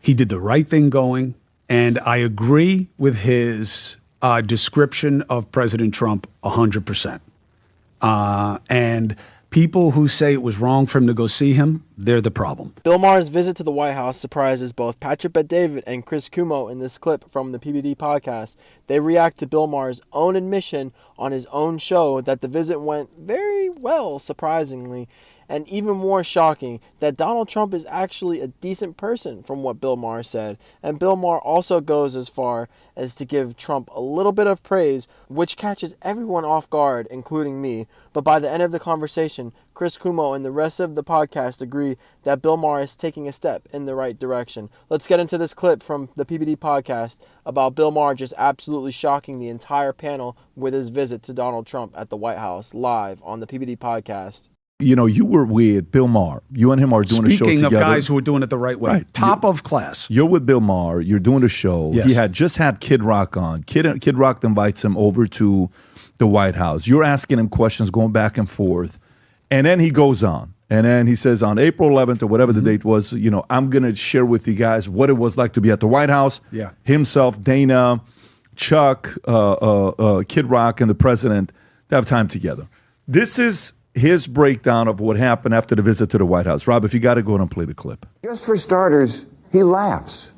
He did the right thing going, and I agree with his description of President Trump 100%. And people who say it was wrong for him to go see him, they're the problem. Bill Maher's visit to the White House surprises both Patrick Bet-David and Chris Cuomo in this clip from the PBD Podcast. They react to Bill Maher's own admission on his own show that the visit went very well, surprisingly, and even more shocking, that Donald Trump is actually a decent person from what Bill Maher said. And Bill Maher also goes as far as to give Trump a little bit of praise, which catches everyone off guard, including me. But by the end of the conversation, Chris Cuomo and the rest of the podcast agree that Bill Maher is taking a step in the right direction. Let's get into this clip from the PBD Podcast about Bill Maher just absolutely shocking the entire panel with his visit to Donald Trump at the White House, live on the PBD Podcast. You know, you were with Bill Maher. You and him are doing a show together. Speaking of guys who are doing it the right way. Right. Top of class. You're with Bill Maher. You're doing a show. Yes. He had just had Kid Rock on. Kid Rock invites him over to the White House. You're asking him questions, going back and forth. And then he goes on. And then he says on April 11th or whatever the date was, you know, I'm going to share with you guys what it was like to be at the White House. Yeah. Himself, Dana, Chuck, Kid Rock, and the president to have time together. This is his breakdown of what happened after the visit to the White House. Rob, if you got to go and play the clip. Just for starters, he laughs.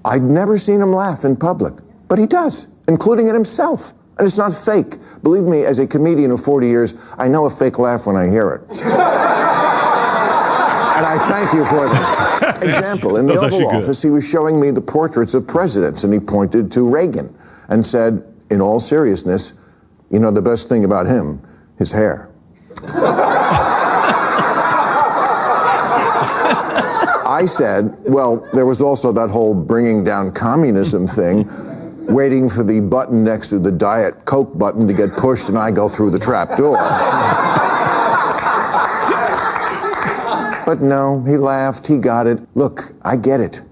I'd never seen him laugh in public, but he does, including at himself. And it's not fake. Believe me, as a comedian of 40 years, I know a fake laugh when I hear it. And I thank you for that. Example, in the Oval Office, he was showing me the portraits of presidents, and he pointed to Reagan and said, in all seriousness, you know the best thing about him? His hair. I said, well, there was also that whole bringing down communism thing, waiting for the button next to the Diet Coke button to get pushed and I go through the trap door. But no, he laughed, he got it. Look, I get it.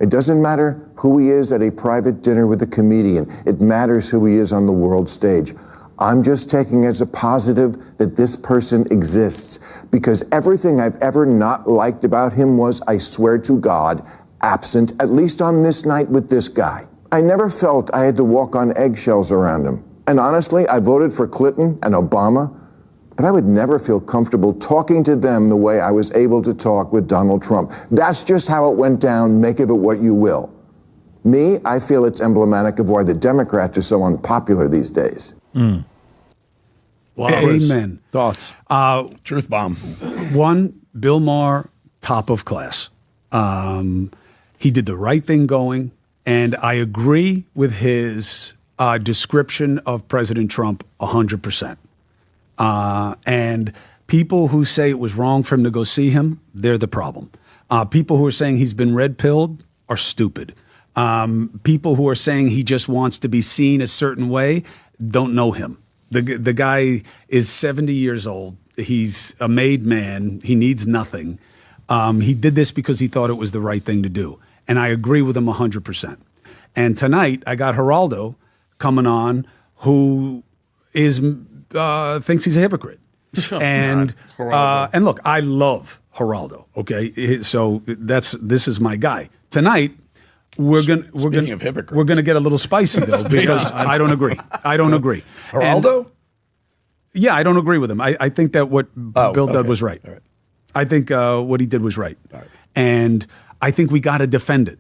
It doesn't matter who he is at a private dinner with a comedian. It matters who he is on the world stage. I'm just taking as a positive that this person exists, because everything I've ever not liked about him was, I swear to God, absent, at least on this night with this guy. I never felt I had to walk on eggshells around him. And honestly, I voted for Clinton and Obama, but I would never feel comfortable talking to them the way I was able to talk with Donald Trump. That's just how it went down. Make of it what you will. Me, I feel it's emblematic of why the Democrats are so unpopular these days. Mm. Wow. Amen. Thoughts? Truth bomb. One, Bill Maher, top of class. He did the right thing going, and I agree with his description of President Trump 100%. And people who say it was wrong for him to go see him, they're the problem. People who are saying he's been red-pilled are stupid. People who are saying he just wants to be seen a certain way don't know him. The guy is 70 years old. He's a made man. He needs nothing. He did this because he thought it was the right thing to do. And I agree with him 100%. And tonight I got Geraldo coming on, who is thinks he's a hypocrite. And look, I love Geraldo. Okay, so this is my guy. Tonight we're gonna get a little spicy though, because I don't agree. Geraldo? Yeah, I don't agree with him. I think that what Bill did was right. All right. I think what he did was right. All right. And I think we got to defend it,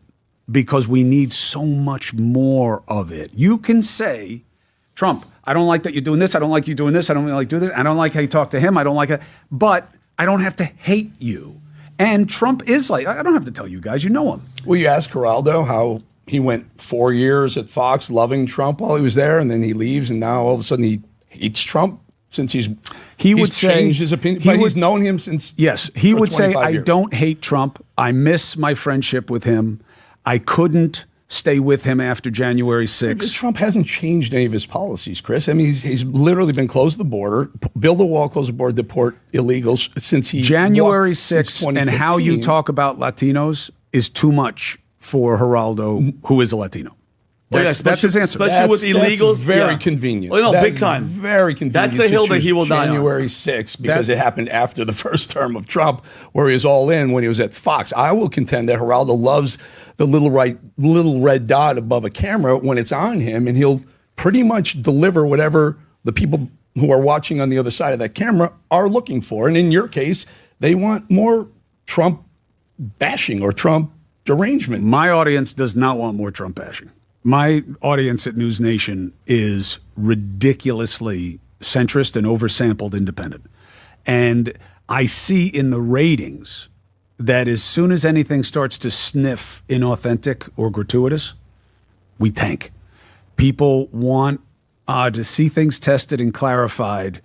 because we need so much more of it. You can say, Trump, I don't like that you're doing this. I don't like you doing this. I don't like doing this. I don't like how you talk to him. I don't like it. But I don't have to hate you. And Trump is like, I don't have to tell you guys, you know him. Will you ask Geraldo how he went 4 years at Fox loving Trump while he was there, and then he leaves, and now all of a sudden he hates Trump since he's changed his opinion? But he's known him since. Yes, he would say, years. I don't hate Trump. I miss my friendship with him. I couldn't stay with him after January 6th. Trump hasn't changed any of his policies, Chris. I mean, he's literally been close the border, build a wall, close the border, deport illegals since he January 6th, and how you talk about Latinos is too much for Geraldo, who is a Latino. That's his answer. Especially with illegals. That's very convenient. Oh, no, That's big time. Very convenient. That's the hill that he will die on. January 6th, because it happened after the first term of Trump, where he was all in when he was at Fox. I will contend that Geraldo loves the little red dot above a camera when it's on him, and he'll pretty much deliver whatever the people who are watching on the other side of that camera are looking for. And in your case, they want more Trump bashing or Trump derangement. My audience does not want more Trump bashing. My audience at News Nation is ridiculously centrist and oversampled independent. And I see in the ratings that as soon as anything starts to sniff inauthentic or gratuitous, we tank. People want to see things tested and clarified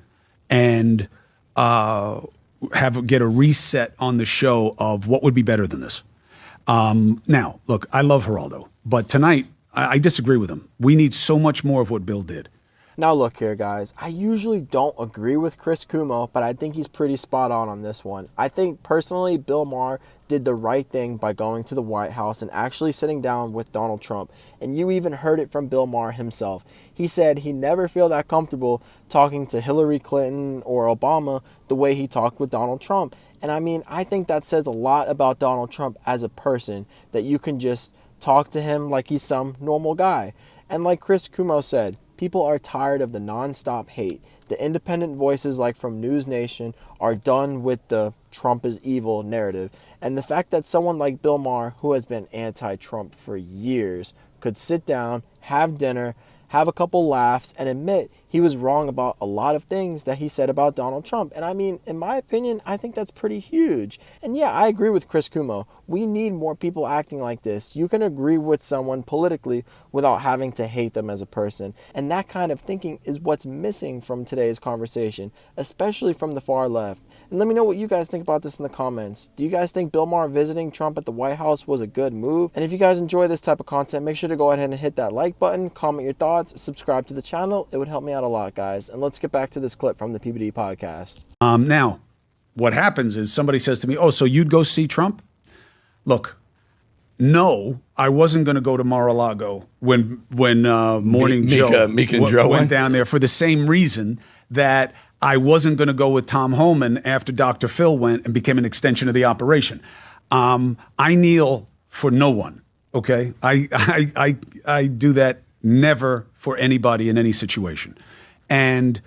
and get a reset on the show of what would be better than this. Now, look, I love Geraldo, but tonight I disagree with him. We need so much more of what Bill did. Now look here, guys. I usually don't agree with Chris Cuomo, but I think he's pretty spot on this one. I think personally Bill Maher did the right thing by going to the White House and actually sitting down with Donald Trump. And you even heard it from Bill Maher himself. He said he never feel that comfortable talking to Hillary Clinton or Obama the way he talked with Donald Trump. And I mean, I think that says a lot about Donald Trump as a person, that you can just talk to him like he's some normal guy. And like Chris Cuomo said, people are tired of the nonstop hate. The independent voices like from News Nation are done with the Trump is evil narrative. And the fact that someone like Bill Maher, who has been anti-Trump for years, could sit down, have dinner, have a couple laughs, and admit he was wrong about a lot of things that he said about Donald Trump. And I mean, in my opinion, I think that's pretty huge. And yeah, I agree with Chris Cuomo. We need more people acting like this. You can agree with someone politically without having to hate them as a person. And that kind of thinking is what's missing from today's conversation, especially from the far left. And let me know what you guys think about this in the comments. Do you guys think Bill Maher visiting Trump at the White House was a good move? And if you guys enjoy this type of content, make sure to go ahead and hit that like button, comment your thoughts, subscribe to the channel. It would help me out a lot, guys. And let's get back to this clip from the PBD podcast. Now, what happens is somebody says to me, oh, so you'd go see Trump? Look, no, I wasn't going to go to Mar-a-Lago when Morning Joe went down there for the same reason that I wasn't going to go with Tom Homan after Dr. Phil went and became an extension of the operation. I kneel for no one, okay? I do that never for anybody in any situation. And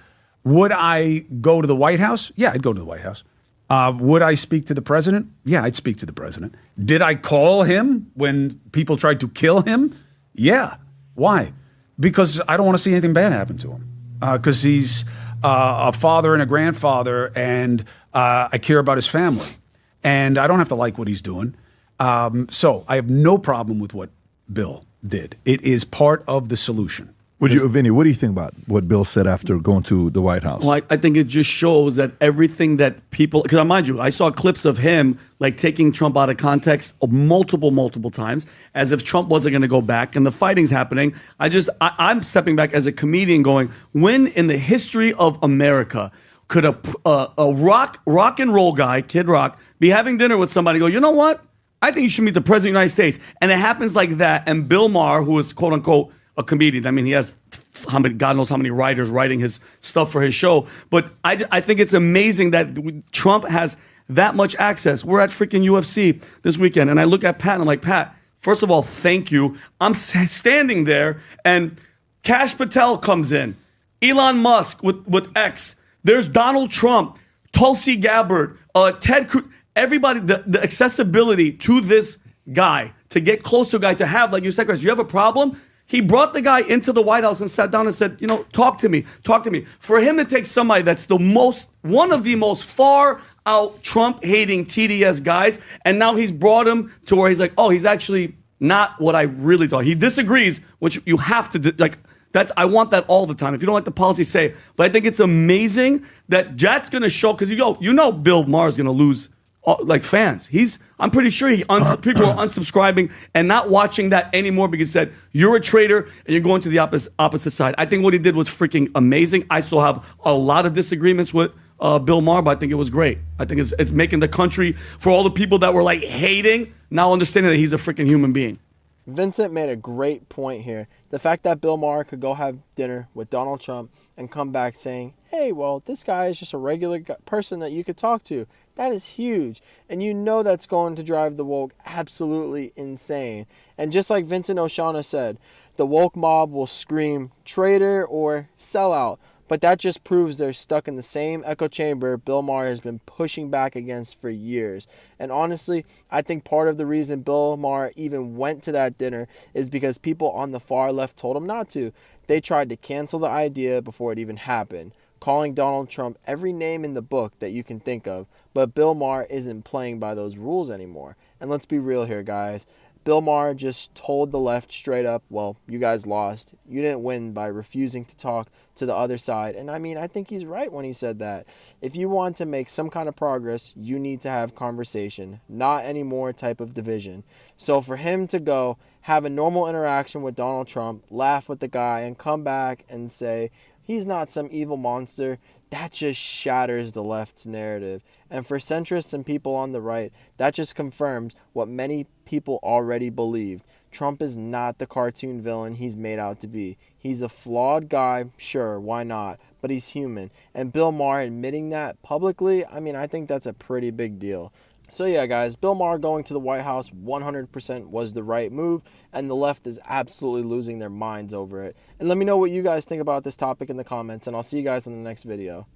would I go to the White House? Yeah, I'd go to the White House. Would I speak to the president? Yeah, I'd speak to the president. Did I call him when people tried to kill him? Yeah. Why? Because I don't want to see anything bad happen to him. Because he's a father and a grandfather, and I care about his family. And I don't have to like what he's doing. So I have no problem with what Bill did. It is part of the solution. Vinny, what do you think about what Bill said after going to the White House? Well, I think it just shows that everything that people, because mind you, I saw clips of him like taking Trump out of context multiple times, as if Trump wasn't going to go back, and the fighting's happening. I'm stepping back as a comedian going, when in the history of America could a rock and roll guy, Kid Rock, be having dinner with somebody and go, you know what? I think you should meet the President of the United States. And it happens like that. And Bill Maher, who is quote unquote a comedian. I mean, he has God knows how many writers writing his stuff for his show. But I think it's amazing that Trump has that much access. We're at freaking UFC this weekend, and I look at Pat, and I'm like, Pat, first of all, thank you. I'm standing there, and Kash Patel comes in. Elon Musk with X. There's Donald Trump, Tulsi Gabbard, Ted Cruz. Everybody, the accessibility to this guy, to get close to a guy, to have, like you said, Chris, you have a problem? He brought the guy into the White House and sat down and said, talk to me. For him to take somebody that's one of the most far out Trump-hating TDS guys, and now he's brought him to where he's like, oh, he's actually not what I really thought. He disagrees, which you have to do. Like, I want that all the time. If you don't like the policy, say it. But I think it's amazing that that's going to show, because Bill Maher's going to lose fans. I'm pretty sure people are unsubscribing and not watching that anymore because he said, you're a traitor and you're going to the opposite side. I think what he did was freaking amazing. I still have a lot of disagreements with Bill Maher, but I think it was great. I think it's making the country, for all the people that were like hating, now understanding that he's a freaking human being. Vincent made a great point here. The fact that Bill Maher could go have dinner with Donald Trump and come back saying, hey, well, this guy is just a regular person that you could talk to. That is huge. And you know that's going to drive the woke absolutely insane. And just like Vincent Oshana said, the woke mob will scream traitor or sellout. But that just proves they're stuck in the same echo chamber Bill Maher has been pushing back against for years. And honestly, I think part of the reason Bill Maher even went to that dinner is because people on the far left told him not to. They tried to cancel the idea before it even happened, calling Donald Trump every name in the book that you can think of. But Bill Maher isn't playing by those rules anymore. And let's be real here, guys. Bill Maher just told the left straight up, well, you guys lost. You didn't win by refusing to talk to the other side. And I mean, I think he's right when he said that. If you want to make some kind of progress, you need to have conversation, not any more type of division. So for him to go have a normal interaction with Donald Trump, laugh with the guy, and come back and say he's not some evil monster, that just shatters the left's narrative. And for centrists and people on the right, that just confirms what many people already believed. Trump is not the cartoon villain he's made out to be. He's a flawed guy, sure, why not? But he's human. And Bill Maher admitting that publicly, I mean, I think that's a pretty big deal. So yeah, guys, Bill Maher going to the White House 100% was the right move, and the left is absolutely losing their minds over it. And let me know what you guys think about this topic in the comments, and I'll see you guys in the next video.